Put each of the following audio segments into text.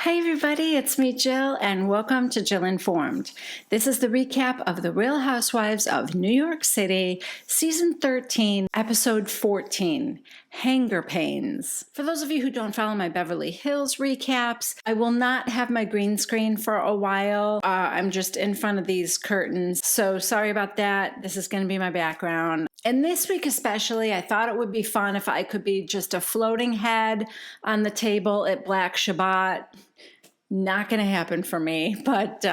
Hi everybody, it's me Jill and welcome to Jill Informed. This is the recap of The Real Housewives of New York City, Season 13, Episode 14, Hanger Pains. For those of you who don't follow my Beverly Hills recaps, I will not have my green screen for a while. I'm just in front of these curtains, so sorry about that. This is going to be my background. And this week especially, I thought it would be fun if I could be just a floating head on the table at Black Shabbat. Not going to happen for me. But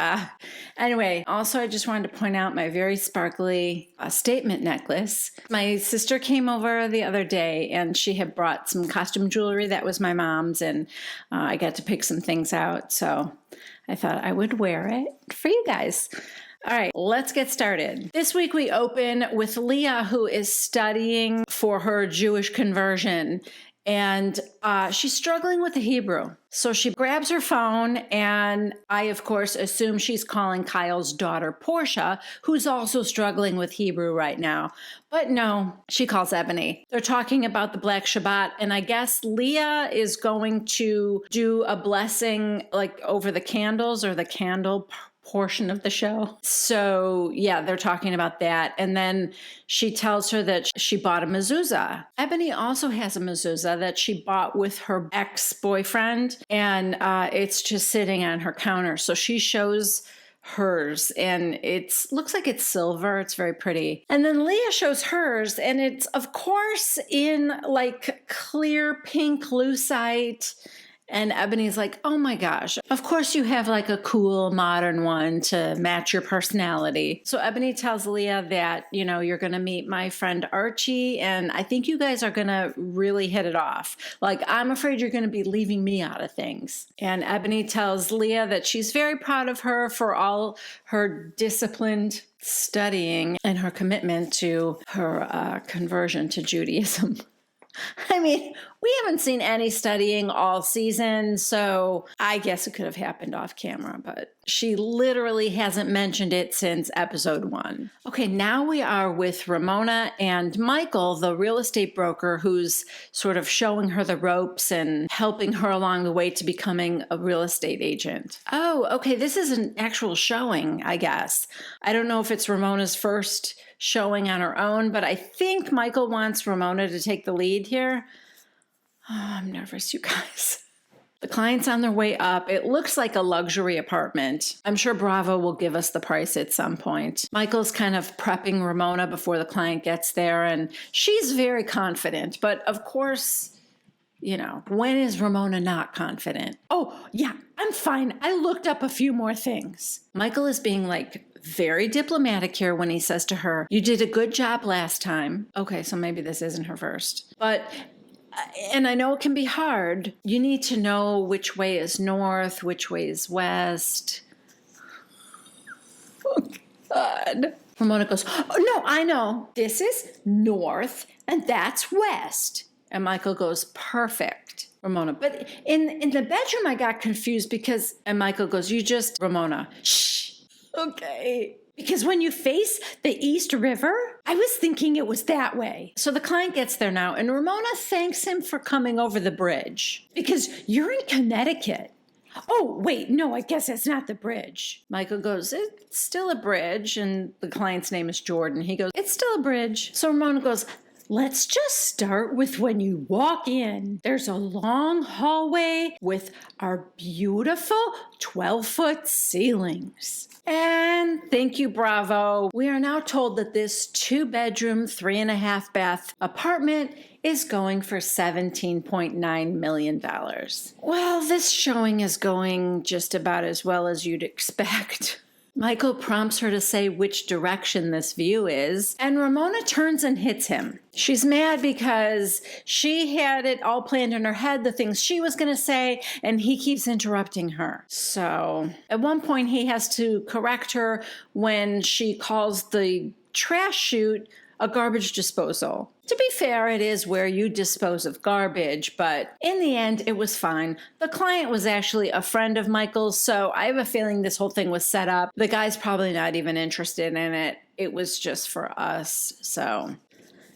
anyway, also I just wanted to point out my very sparkly statement necklace. My sister came over the other day and she had brought some costume jewelry that was my mom's, and I got to pick some things out. So I thought I would wear it for you guys. All right, let's get started. This week we open with Leah, who is studying for her Jewish conversion. And she's struggling with the Hebrew. So she grabs her phone, and I, of course, assume she's calling Kyle's daughter, Portia, who's also struggling with Hebrew right now. But no, she calls Eboni. They're talking about the Black Shabbat, and I guess Leah is going to do a blessing like over the candles or the candle portion of the show. So yeah, they're talking about that. And then she tells her that she bought a mezuzah. Eboni also has a mezuzah that she bought with her ex-boyfriend, and it's just sitting on her counter. So she shows hers, and it looks like it's silver. It's very pretty. And then Leah shows hers, and it's of course in like clear pink lucite. And Ebony's like, oh my gosh, of course you have like a cool modern one to match your personality. So Eboni tells Leah that, you know, you're going to meet my friend Archie, and I think you guys are going to really hit it off. Like, I'm afraid you're going to be leaving me out of things. And Eboni tells Leah that she's very proud of her for all her disciplined studying and her commitment to her conversion to Judaism. I mean, we haven't seen any studying all season, so I guess it could have happened off camera, but she literally hasn't mentioned it since episode 1. Okay, now we are with Ramona and Michael, the real estate broker, who's sort of showing her the ropes and helping her along the way to becoming a real estate agent. Oh, okay, this is an actual showing, I guess. I don't know if it's Ramona's first showing on her own, but I think Michael wants Ramona to take the lead here. Oh, I'm nervous, you guys. The client's on their way up. It looks like a luxury apartment. I'm sure Bravo will give us the price at some point. Michael's kind of prepping Ramona before the client gets there, and she's very confident. But of course, you know, when is Ramona not confident? Oh, yeah, I'm fine. I looked up a few more things. Michael is being like very diplomatic here when he says to her, you did a good job last time. Okay, so maybe this isn't her first. But, and I know it can be hard. You need to know which way is north, which way is west. Oh, God. Ramona goes, oh, no, I know. This is north and that's west. And Michael goes, perfect. Ramona, but in the bedroom I got confused because, and Michael goes, Ramona, shh. Okay. Because when you face the East River, I was thinking it was that way. So the client gets there now, and Ramona thanks him for coming over the bridge. Because you're in Connecticut. Oh, wait, no, I guess that's not the bridge. Michael goes, it's still a bridge, and the client's name is Jordan. He goes, it's still a bridge. So Ramona goes, let's just start with when you walk in. There's a long hallway with our beautiful 12-foot ceilings. And thank you, Bravo. We are now told that this 2-bedroom, 3.5-bath apartment is going for $17.9 million. Well, this showing is going just about as well as you'd expect. Michael prompts her to say which direction this view is, and Ramona turns and hits him. She's mad because she had it all planned in her head, the things she was going to say, and he keeps interrupting her. So at one point he has to correct her when she calls the trash chute a garbage disposal. To be fair, it is where you dispose of garbage, but in the end, it was fine. The client was actually a friend of Michael's, so I have a feeling this whole thing was set up. The guy's probably not even interested in it. It was just for us, so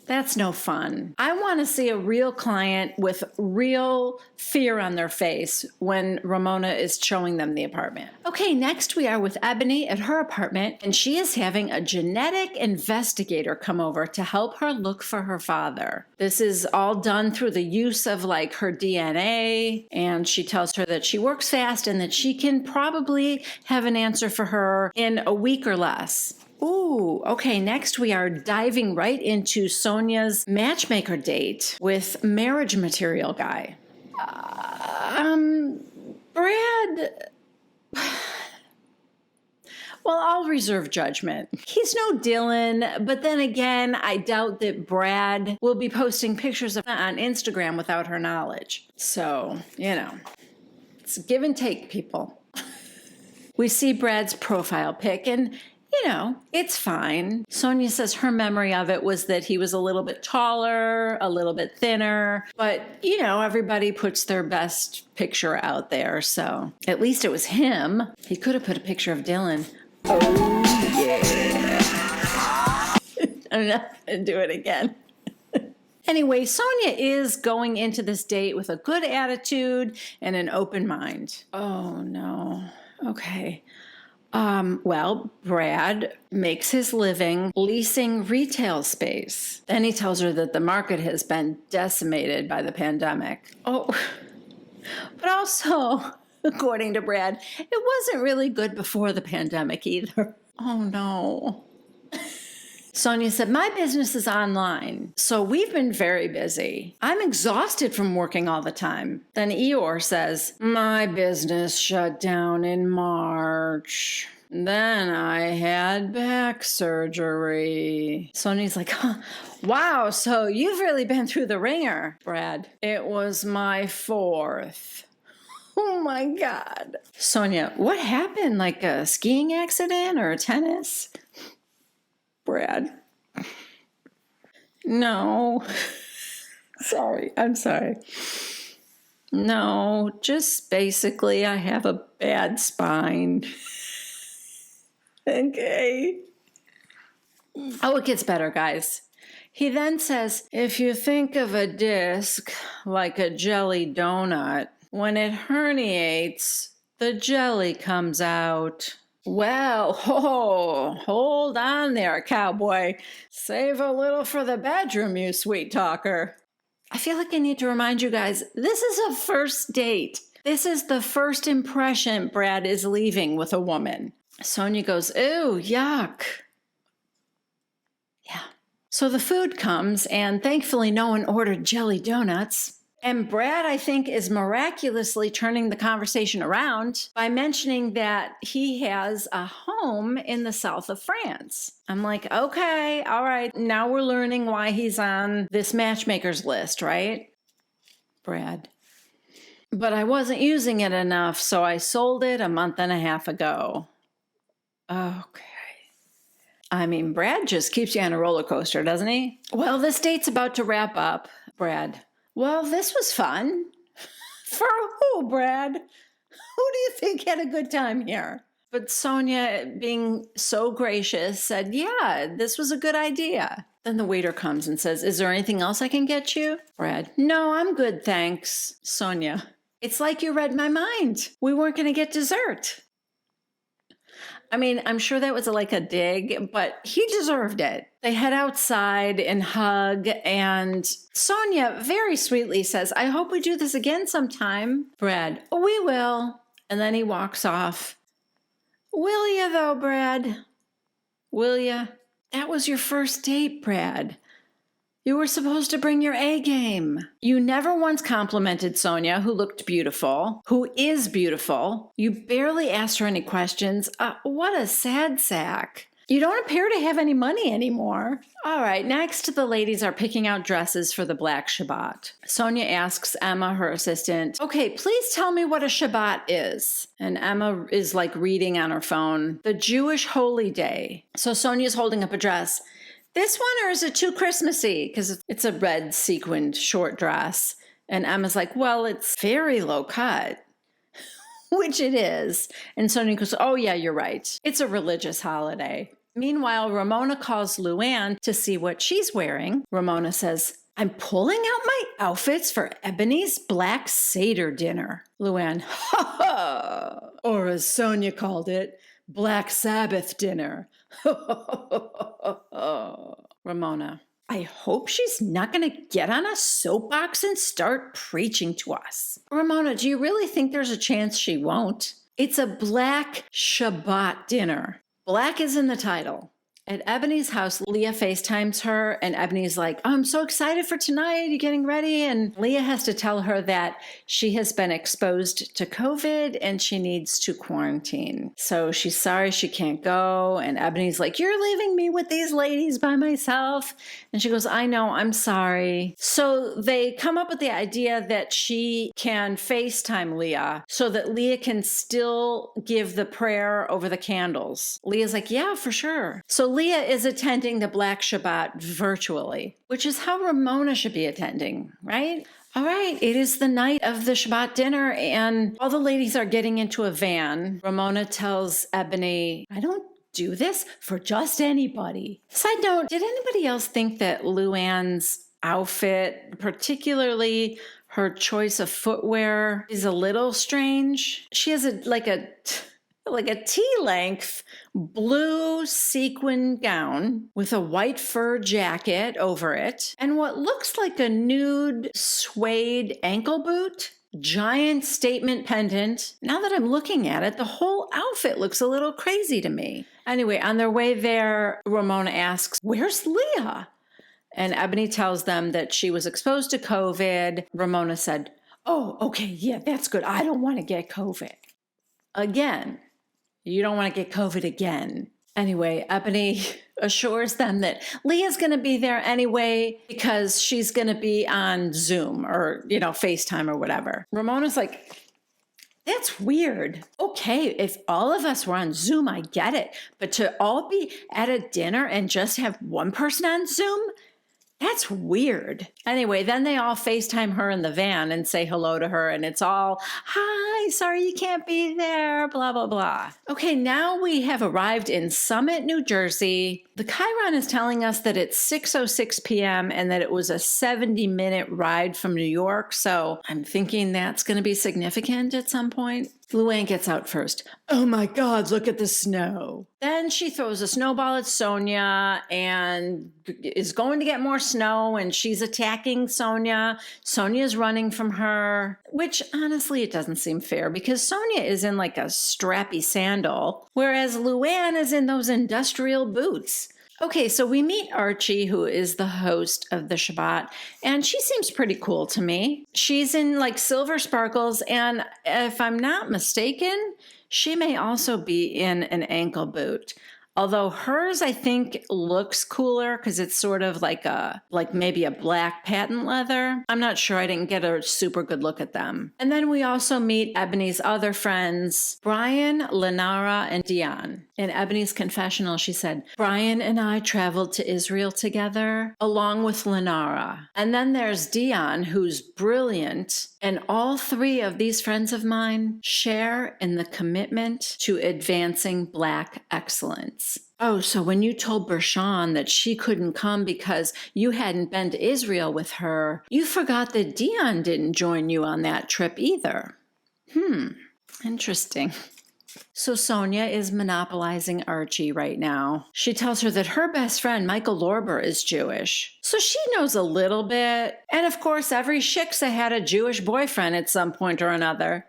That's no fun. I want to see a real client with real fear on their face when Ramona is showing them the apartment. Okay, next we are with Eboni at her apartment, and she is having a genetic investigator come over to help her look for her father. This is all done through the use of like her DNA, and she tells her that she works fast and that she can probably have an answer for her in a week or less. Ooh, okay, next we are diving right into Sonja's matchmaker date with marriage material guy. Brad... Well, I'll reserve judgment. He's no Dylan, but then again, I doubt that Brad will be posting pictures of on Instagram without her knowledge. So, it's give and take, people. We see Brad's profile pic, and it's fine. Sonja says her memory of it was that he was a little bit taller, a little bit thinner, but, everybody puts their best picture out there, so at least it was him. He could have put a picture of Dylan. Oh, yeah. I'm not going to do it again. Anyway, Sonja is going into this date with a good attitude and an open mind. Oh, no. Okay. Well, Brad makes his living leasing retail space. Then he tells her that the market has been decimated by the pandemic. Oh, but also, according to Brad, it wasn't really good before the pandemic either. Oh, no. Sonja said, my business is online, so we've been very busy. I'm exhausted from working all the time. Then Eeyore says, my business shut down in March. Then I had back surgery. Sonja's like, wow, so you've really been through the ringer. Brad, it was my 4th. Oh my God. Sonja, what happened? Like a skiing accident or tennis? Brad. No. Sorry. I'm sorry. No, just basically I have a bad spine. Okay. Oh, it gets better, guys. He then says, if you think of a disc like a jelly donut, when it herniates, the jelly comes out. Well, hold on there, cowboy. Save a little for the bedroom, you sweet talker. I feel like I need to remind you guys, this is a first date. This is the first impression Brad is leaving with a woman. Sonja goes, ooh, yuck. Yeah. So the food comes, and thankfully no one ordered jelly donuts. And Brad, I think, is miraculously turning the conversation around by mentioning that he has a home in the south of France. I'm like, okay, all right. Now we're learning why he's on this matchmaker's list, right? Brad. But I wasn't using it enough, so I sold it a month and a half ago. Okay. I mean, Brad just keeps you on a roller coaster, doesn't he? Well, this date's about to wrap up. Brad. Well, this was fun. For who, Brad? Who do you think had a good time here? But Sonja, being so gracious, said, yeah, this was a good idea. Then the waiter comes and says, is there anything else I can get you? Brad, no, I'm good, thanks. Sonja, it's like you read my mind. We weren't going to get dessert. I mean, I'm sure that was like a dig, but he deserved it. They head outside and hug, and Sonja very sweetly says, I hope we do this again sometime. Brad, oh, we will. And then he walks off. Will ya though, Brad? Will ya? That was your first date, Brad. You were supposed to bring your A game. You never once complimented Sonja, who looked beautiful, who is beautiful. You barely asked her any questions. What a sad sack. You don't appear to have any money anymore. All right, next the ladies are picking out dresses for the Black Shabbat. Sonja asks Emma, her assistant, okay, please tell me what a Shabbat is. And Emma is like reading on her phone, the Jewish holy day. So Sonja's holding up a dress. This one, or is it too Christmassy? Because it's a red sequined short dress. And Emma's like, well, it's very low cut. Which it is. And Sonja goes, oh yeah, you're right. It's a religious holiday. Meanwhile, Ramona calls Luann to see what she's wearing. Ramona says, I'm pulling out my outfits for Eboni's Black Seder dinner. Luann, ha ha! Or as Sonja called it, Black Sabbath dinner. Ramona, I hope she's not going to get on a soapbox and start preaching to us. Ramona, do you really think there's a chance she won't? It's a Black Shabbat dinner. Black is in the title. At Eboni's house, Leah FaceTimes her, and Eboni's like, I'm so excited for tonight. You getting ready? And Leah has to tell her that she has been exposed to COVID and she needs to quarantine. So she's sorry she can't go. And Eboni's like, you're leaving me with these ladies by myself. And she goes, I know, I'm sorry. So they come up with the idea that she can FaceTime Leah so that Leah can still give the prayer over the candles. Leah's like, yeah, for sure. So Leah is attending the Black Shabbat virtually, which is how Ramona should be attending, right? All right, it is the night of the Shabbat dinner, and all the ladies are getting into a van. Ramona tells Eboni, I don't do this for just anybody. Side note, did anybody else think that Luann's outfit, particularly her choice of footwear, is a little strange? She has like a tea-length blue sequin gown with a white fur jacket over it and what looks like a nude suede ankle boot, giant statement pendant. Now that I'm looking at it, the whole outfit looks a little crazy to me. Anyway, on their way there, Ramona asks, where's Leah? And Eboni tells them that she was exposed to COVID. Ramona said, oh, okay, yeah, that's good. I don't want to get COVID. Again. You don't want to get COVID again. Anyway, Eboni assures them that Leah's going to be there anyway because she's going to be on Zoom or, FaceTime or whatever. Ramona's like, that's weird. Okay, if all of us were on Zoom, I get it. But to all be at a dinner and just have one person on Zoom? That's weird. Anyway, then they all FaceTime her in the van and say hello to her, and it's all, hi, sorry you can't be there, blah, blah, blah. Okay, now we have arrived in Summit, New Jersey. The Chiron is telling us that it's 6:06 p.m. and that it was a 70-minute ride from New York, so I'm thinking that's going to be significant at some point. Luann gets out first. Oh my God, look at the snow. Then she throws a snowball at Sonja and is going to get more snow, and she's attacking Sonja. Sonja's running from her, which honestly, it doesn't seem fair because Sonja is in like a strappy sandal, whereas Luann is in those industrial boots. Okay, so we meet Archie, who is the host of the Shabbat, and she seems pretty cool to me. She's in like silver sparkles, and if I'm not mistaken, she may also be in an ankle boot. Although hers, I think, looks cooler because it's sort of like maybe a black patent leather. I'm not sure. I didn't get a super good look at them. And then we also meet Eboni's other friends, Brian, Lenara, and Dion. In Eboni's confessional, she said, Brian and I traveled to Israel together, along with Lenara. And then there's Dion, who's brilliant. And all three of these friends of mine share in the commitment to advancing Black excellence. Oh, so when you told Bershawn that she couldn't come because you hadn't been to Israel with her, you forgot that Dion didn't join you on that trip either. Interesting. So Sonja is monopolizing Archie right now. She tells her that her best friend, Michael Lorber, is Jewish. So she knows a little bit. And of course, every shiksa had a Jewish boyfriend at some point or another.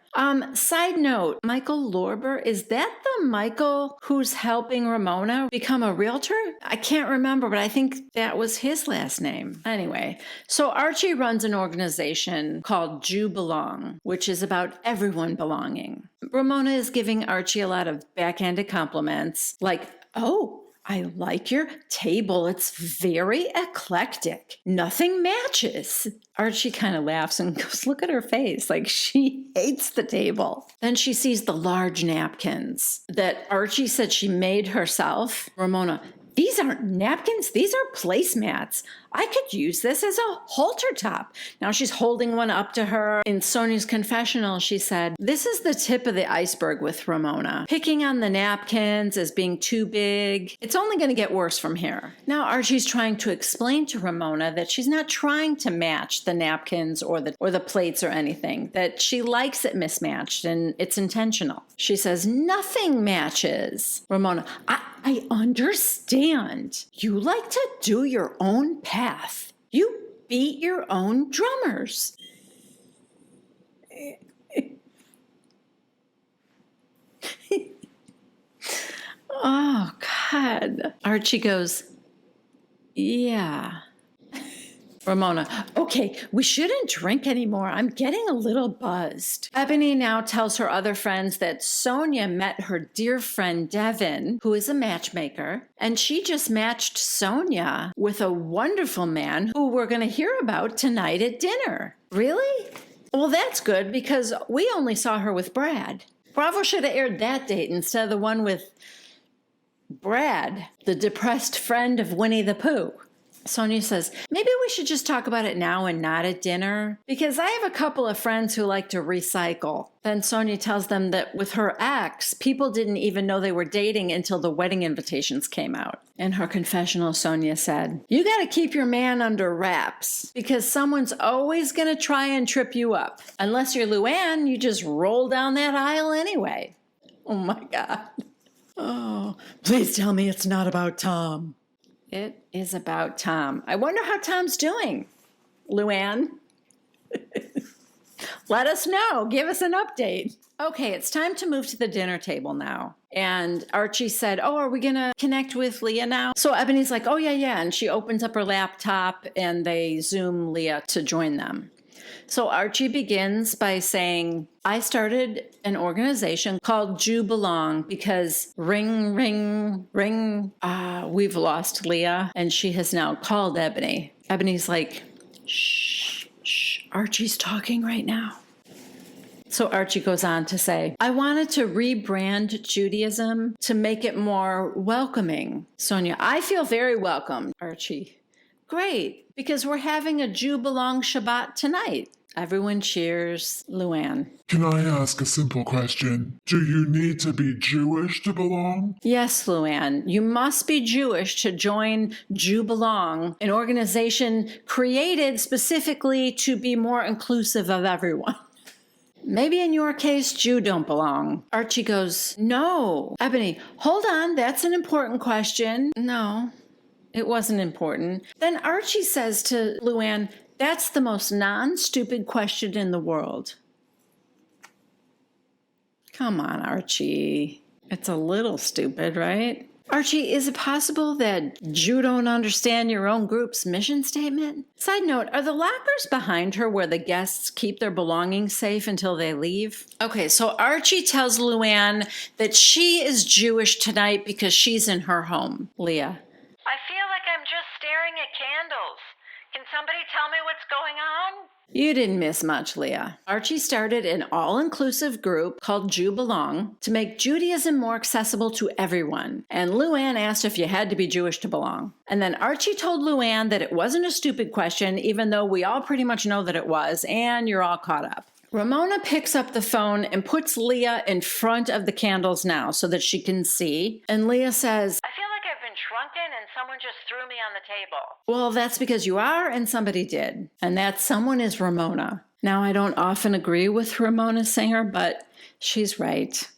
Side note, Michael Lorber, is that the Michael who's helping Ramona become a realtor? I can't remember, but I think that was his last name. Anyway, so Archie runs an organization called Jew Belong, which is about everyone belonging. Ramona is giving Archie a lot of backhanded compliments, like, oh, I like your table. It's very eclectic. Nothing matches. Archie kind of laughs and goes, look at her face. Like she hates the table. Then she sees the large napkins that Archie said she made herself. Ramona, these aren't napkins. These are placemats. I could use this as a halter top. Now she's holding one up to her. In Sonja's confessional, she said, this is the tip of the iceberg with Ramona. Picking on the napkins as being too big. It's only going to get worse from here. Now Archie's trying to explain to Ramona that she's not trying to match the napkins or the plates or anything, that she likes it mismatched and it's intentional. She says, nothing matches. Ramona, I understand. You like to do your own path. You beat your own drummers. Oh, God. Archie goes, yeah. Ramona, okay, we shouldn't drink anymore. I'm getting a little buzzed. Eboni now tells her other friends that Sonja met her dear friend Devin, who is a matchmaker, and she just matched Sonja with a wonderful man who we're going to hear about tonight at dinner. Really? Well, that's good because we only saw her with Brad. Bravo should have aired that date instead of the one with Brad, the depressed friend of Winnie the Pooh. Sonja says, maybe we should just talk about it now and not at dinner, because I have a couple of friends who like to recycle. Then Sonja tells them that with her ex, people didn't even know they were dating until the wedding invitations came out. In her confessional, Sonja said, you got to keep your man under wraps, because someone's always going to try and trip you up. Unless you're Luann, you just roll down that aisle anyway. Oh my God. Oh, please tell me it's not about Tom. It is about Tom. I wonder how Tom's doing. Luann, let us know. Give us an update. Okay, it's time to move to the dinner table now. And Archie said, oh, are we going to connect with Leah now? So Ebony's like, oh, yeah. And she opens up her laptop and they Zoom Leah to join them. So Archie begins by saying, I started an organization called Jew Belong because ring, ring, ring. We've lost Leah and she has now called Eboni. Ebony's like, shh, Archie's talking right now. So Archie goes on to say, I wanted to rebrand Judaism to make it more welcoming. Sonja, I feel very welcome. Archie, great, because we're having a Jew Belong Shabbat tonight. Everyone cheers. Luann. Can I ask a simple question? Do you need to be Jewish to belong? Yes, Luann. You must be Jewish to join Jew Belong, an organization created specifically to be more inclusive of everyone. Maybe in your case, Jew don't belong. Archie goes, no. Eboni, hold on. That's an important question. No, it wasn't important. Then Archie says to Luann, that's the most non-stupid question in the world. Come on, Archie. It's a little stupid, right? Archie, is it possible that you don't understand your own group's mission statement? Side note, are the lockers behind her where the guests keep their belongings safe until they leave? Okay, so Archie tells Luann that she is Jewish tonight because she's in her home. Leah. I feel like I'm just staring at candles. Can somebody tell me what's going on? You didn't miss much, Leah. Archie started an all-inclusive group called Jew Belong to make Judaism more accessible to everyone. And Luann asked if you had to be Jewish to belong. And then Archie told Luann that it wasn't a stupid question, even though we all pretty much know that it was, and you're all caught up. Ramona picks up the phone and puts Leah in front of the candles now so that she can see. And Leah says, I feel like I've been shrunken and someone just threw me on the table. well, that's because you are and somebody did. And that someone is Ramona. Now, I don't often agree with Ramona Singer, but she's right.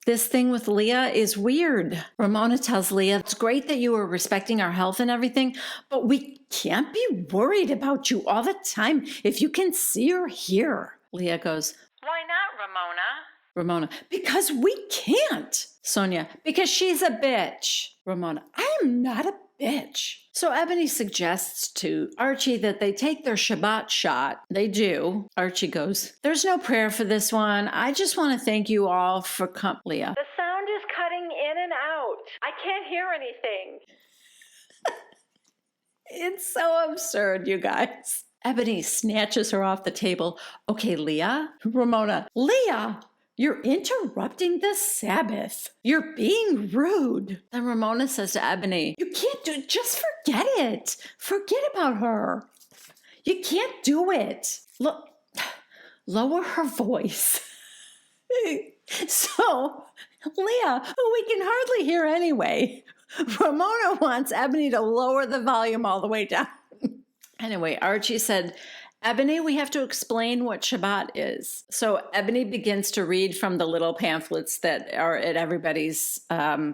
This thing with Leah is weird. Ramona tells Leah, it's great that you are respecting our health and everything, but we can't be worried about you all the time if you can see or hear. Leah goes, Why not, Ramona? Ramona, because we can't. Sonja, because she's a bitch. Ramona, I am not a bitch. So Eboni suggests to Archie that they take their Shabbat shot. They do. Archie goes, there's no prayer for this one. I just want to thank you all for Leah. The sound is cutting in and out. I can't hear anything. It's so absurd, you guys. Eboni snatches her off the table. Okay, Leah. Ramona, Leah, You're interrupting the Sabbath. You're being rude. Then Ramona says to Eboni, you can't do it. Just forget it. Forget about her. You can't do it. Look, lower her voice. So, Leah, who we can hardly hear anyway, Ramona wants Eboni to lower the volume all the way down. Anyway, Archie said, Eboni, we have to explain what Shabbat is. So Eboni begins to read from the little pamphlets that are at everybody's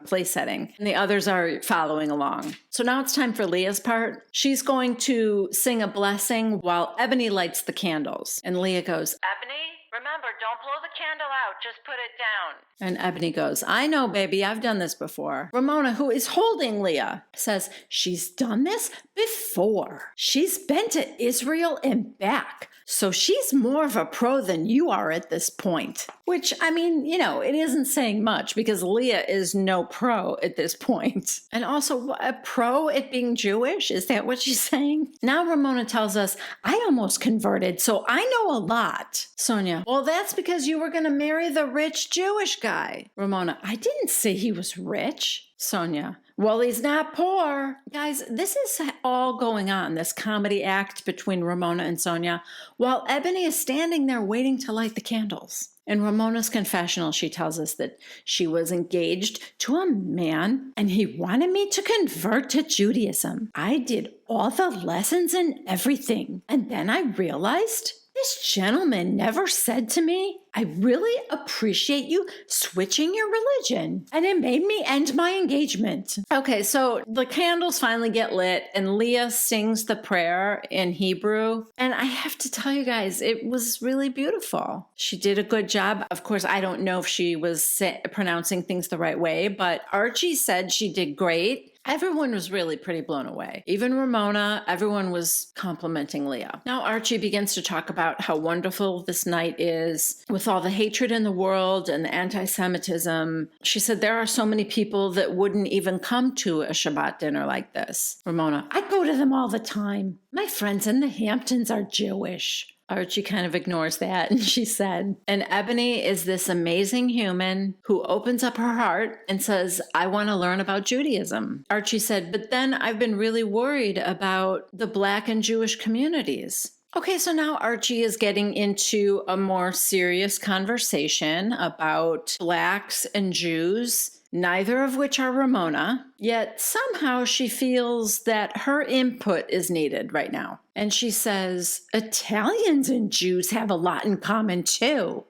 place setting, and the others are following along. So now it's time for Leah's part. She's going to sing a blessing while Eboni lights the candles. And Leah goes, Eboni, remember, don't blow the candle out. Just put it down. and Eboni goes, I know, baby, I've done this before. Ramona, who is holding Leah, says, she's done this before. She's been to Israel and back. So she's more of a pro than you are at this point. Which, I mean, you know, it isn't saying much because Leah is no pro at this point. And also, a pro at being Jewish? Is that what she's saying? Now Ramona tells us, I almost converted, so I know a lot. Sonja, well, that's because you were going to marry the rich Jewish guy. Ramona, I didn't say he was rich. Sonja, well, he's not poor. Guys, this is all going on, this comedy act between Ramona and Sonja, while Eboni is standing there waiting to light the candles. In Ramona's confessional, she tells us that she was engaged to a man and he wanted me to convert to Judaism. I did all the lessons and everything. And then I realized this gentleman never said to me, I really appreciate you switching your religion. And it made me end my engagement. Okay, so the candles finally get lit and Leah sings the prayer in Hebrew. And I have to tell you guys, it was really beautiful. She did a good job. Of course, I don't know if she was pronouncing things the right way, but Archie said she did great. Everyone was really pretty blown away. Even Ramona, everyone was complimenting Leah. Now Archie begins to talk about how wonderful this night is with all the hatred in the world and the anti-Semitism. She said there are so many people that wouldn't even come to a Shabbat dinner like this. Ramona, I go to them all the time. My friends in the Hamptons are Jewish. Archie kind of ignores that, and she said, and Eboni is this amazing human who opens up her heart and says, I want to learn about Judaism. Archie said, but then I've been really worried about the Black and Jewish communities. Okay, so now Archie is getting into a more serious conversation about Blacks and Jews, neither of which are Ramona, yet somehow she feels that her input is needed right now. And she says, Italians and Jews have a lot in common too.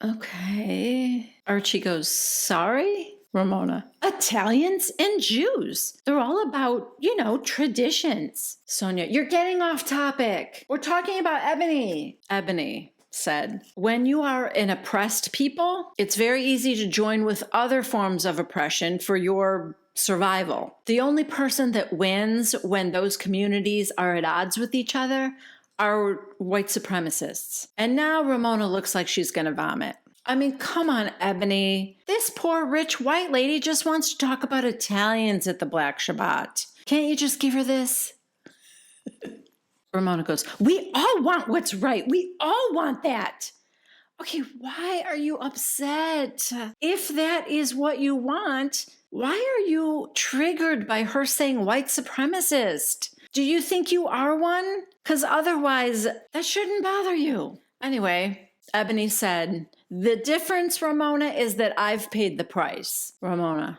Okay. Archie goes, sorry? Ramona, Italians and Jews. They're all about, traditions. Sonja, you're getting off topic. We're talking about Eboni. Eboni said, when you are an oppressed people, it's very easy to join with other forms of oppression for your survival. The only person that wins when those communities are at odds with each other are white supremacists. And now Ramona looks like she's going to vomit. I mean, come on, Eboni. This poor rich white lady just wants to talk about Italians at the Black Shabbat. Can't you just give her this? Ramona goes, we all want what's right. We all want that. Okay, why are you upset? If that is what you want, why are you triggered by her saying white supremacist? Do you think you are one? Because otherwise, that shouldn't bother you. Anyway, Eboni said, the difference, Ramona, is that I've paid the price. Ramona,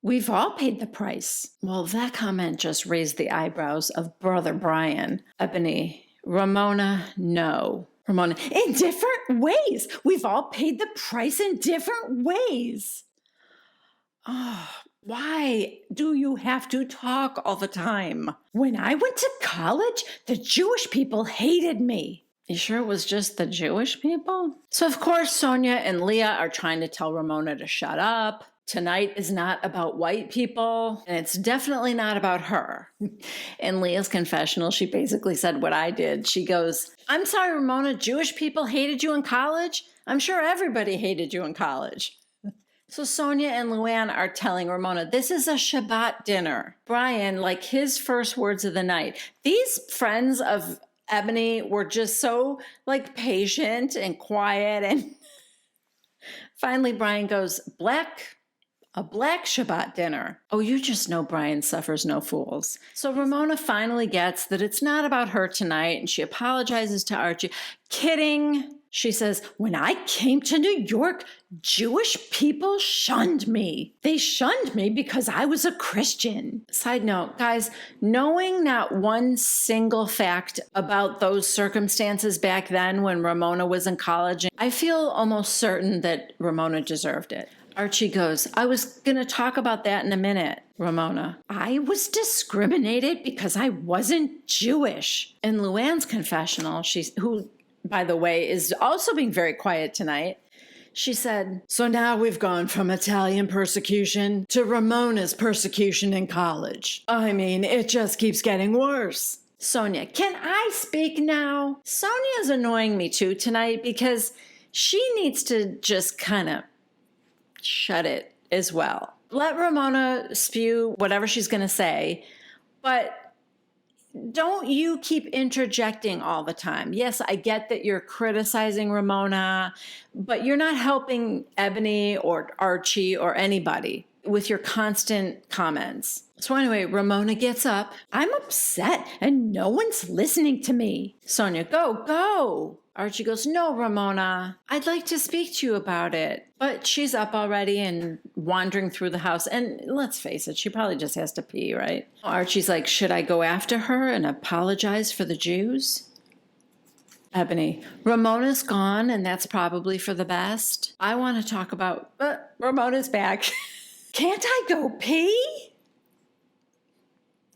we've all paid the price. Well, that comment just raised the eyebrows of Brother Brian. Eboni, Ramona, no. Ramona, in different ways. We've all paid the price in different ways. Oh, why do you have to talk all the time? When I went to college, the Jewish people hated me. You sure it was just the Jewish people? So, of course, Sonja and Leah are trying to tell Ramona to shut up. Tonight is not about white people, and it's definitely not about her. In Leah's confessional, she basically said what I did. She goes, I'm sorry, Ramona, Jewish people hated you in college? I'm sure everybody hated you in college. So Sonja and Luann are telling Ramona, this is a Shabbat dinner. Brian, like his first words of the night, these friends of Eboni were just so like patient and quiet. And finally, Brian goes, a black Shabbat dinner. Oh, you just know Brian suffers no fools. So Ramona finally gets that it's not about her tonight, and she apologizes to Archie. Kidding. She says, when I came to New York, Jewish people shunned me. They shunned me because I was a Christian. Side note, guys, knowing not one single fact about those circumstances back then when Ramona was in college, I feel almost certain that Ramona deserved it. Archie goes, I was going to talk about that in a minute. Ramona, I was discriminated because I wasn't Jewish. In Luann's confessional, who, by the way, is also being very quiet tonight, she said, so now we've gone from Italian persecution to Ramona's persecution in college. I mean, it just keeps getting worse. Sonja, can I speak now? Sonja's annoying me too tonight because she needs to just kind of shut it as well. Let Ramona spew whatever she's going to say, but don't you keep interjecting all the time. Yes, I get that you're criticizing Ramona, but you're not helping Eboni or Archie or anybody with your constant comments. So anyway, Ramona gets up. I'm upset and no one's listening to me. Sonja, go. Archie goes, no, Ramona, I'd like to speak to you about it. But she's up already and wandering through the house. And let's face it, she probably just has to pee, right? Archie's like, should I go after her and apologize for the Jews? Eboni, Ramona's gone and that's probably for the best. I want to talk about, but Ramona's back. Can't I go pee?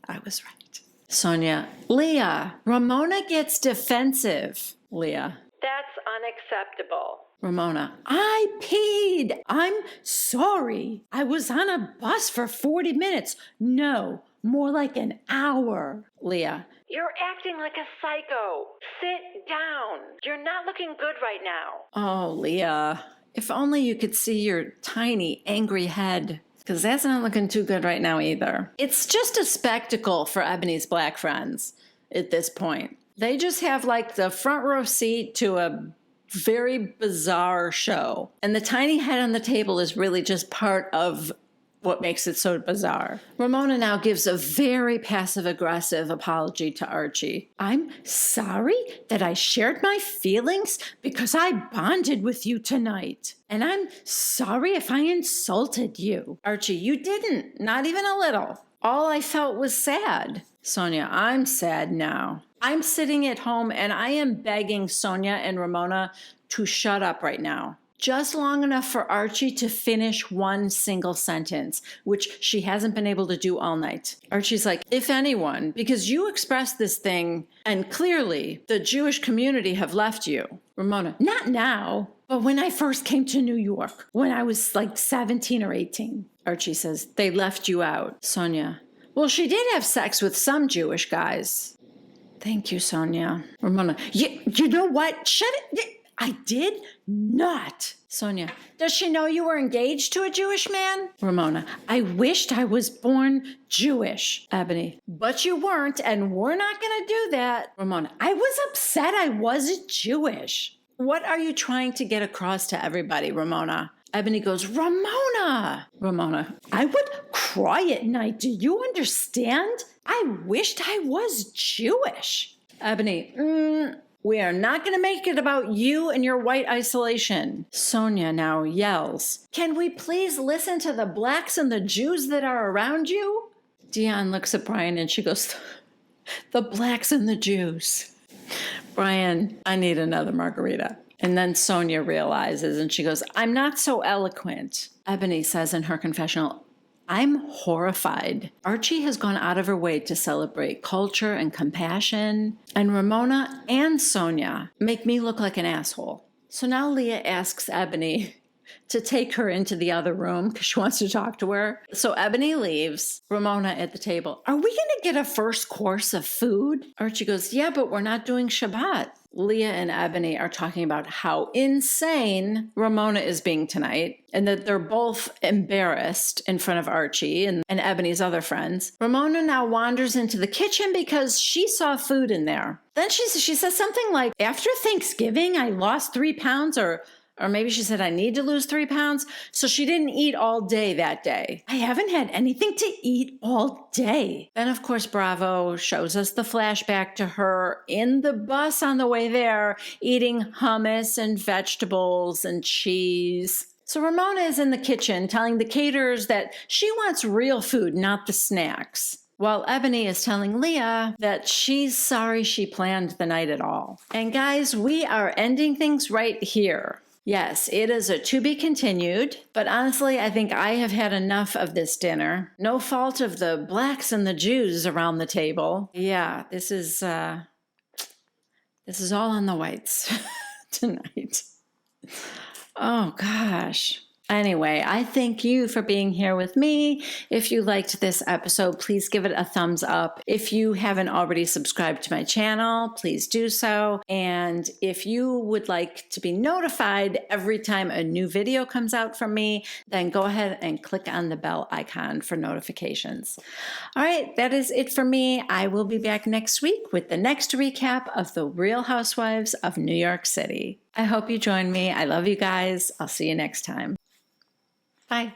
I was right. Sonja, Leah, Ramona gets defensive. Leah, That's unacceptable. Ramona, I peed. I'm sorry. I was on a bus for 40 minutes. No, more like an hour. Leah, You're acting like a psycho. Sit down. You're not looking good right now. oh, Leah, if only you could see your tiny, angry head. Because that's not looking too good right now either. It's just a spectacle for Eboni's black friends at this point. They just have like the front row seat to a very bizarre show. And the tiny head on the table is really just part of what makes it so bizarre. Ramona now gives a very passive-aggressive apology to Archie. I'm sorry that I shared my feelings because I bonded with you tonight. And I'm sorry if I insulted you. Archie, you didn't. Not even a little. All I felt was sad. Sonja, I'm sad now. I'm sitting at home and I am begging Sonja and Ramona to shut up right now. Just long enough for Archie to finish one single sentence, which she hasn't been able to do all night. Archie's like, if anyone, because you expressed this thing and clearly the Jewish community have left you. Ramona, not now, but when I first came to New York, when I was like 17 or 18. Archie says, they left you out. Sonja, well, she did have sex with some Jewish guys. Thank you, Sonja. Ramona, you know what? Shut it. I did not. Sonja, does she know you were engaged to a Jewish man? Ramona, I wished I was born Jewish. Eboni, but you weren't, and we're not going to do that. Ramona, I was upset I wasn't Jewish. What are you trying to get across to everybody, Ramona? Eboni goes, Ramona. Ramona, I would cry at night. Do you understand? I wished I was Jewish. Eboni, we are not going to make it about you and your white isolation. Sonja now yells, can we please listen to the blacks and the Jews that are around you? Dion looks at Brian and she goes, the blacks and the Jews. Brian, I need another margarita. And then Sonja realizes and she goes, I'm not so eloquent. Eboni says in her confessional, I'm horrified. Archie has gone out of her way to celebrate culture and compassion, and Ramona and Sonja make me look like an asshole. So now Leah asks Eboni to take her into the other room because she wants to talk to her. So Eboni leaves. Ramona at the table. Are we going to get a first course of food? Archie goes, yeah, but we're not doing Shabbat. Leah and Eboni are talking about how insane Ramona is being tonight and that they're both embarrassed in front of Archie and Ebony's other friends. Ramona now wanders into the kitchen because she saw food in there. Then she says something like, after Thanksgiving, I lost 3 pounds, or maybe she said, I need to lose 3 pounds. So she didn't eat all day that day. I haven't had anything to eat all day. Then, of course, Bravo shows us the flashback to her in the bus on the way there, eating hummus and vegetables and cheese. So Ramona is in the kitchen telling the caterers that she wants real food, not the snacks, while Eboni is telling Leah that she's sorry she planned the night at all. And guys, we are ending things right here. Yes, it is a to be continued, but honestly, I think I have had enough of this dinner. No fault of the blacks and the Jews around the table. Yeah, this is all on the whites tonight. Oh gosh. Anyway, I thank you for being here with me. If you liked this episode, please give it a thumbs up. If you haven't already subscribed to my channel, please do so. And if you would like to be notified every time a new video comes out from me, then go ahead and click on the bell icon for notifications. All right, that is it for me. I will be back next week with the next recap of the Real Housewives of New York City. I hope you join me. I love you guys. I'll see you next time. Bye.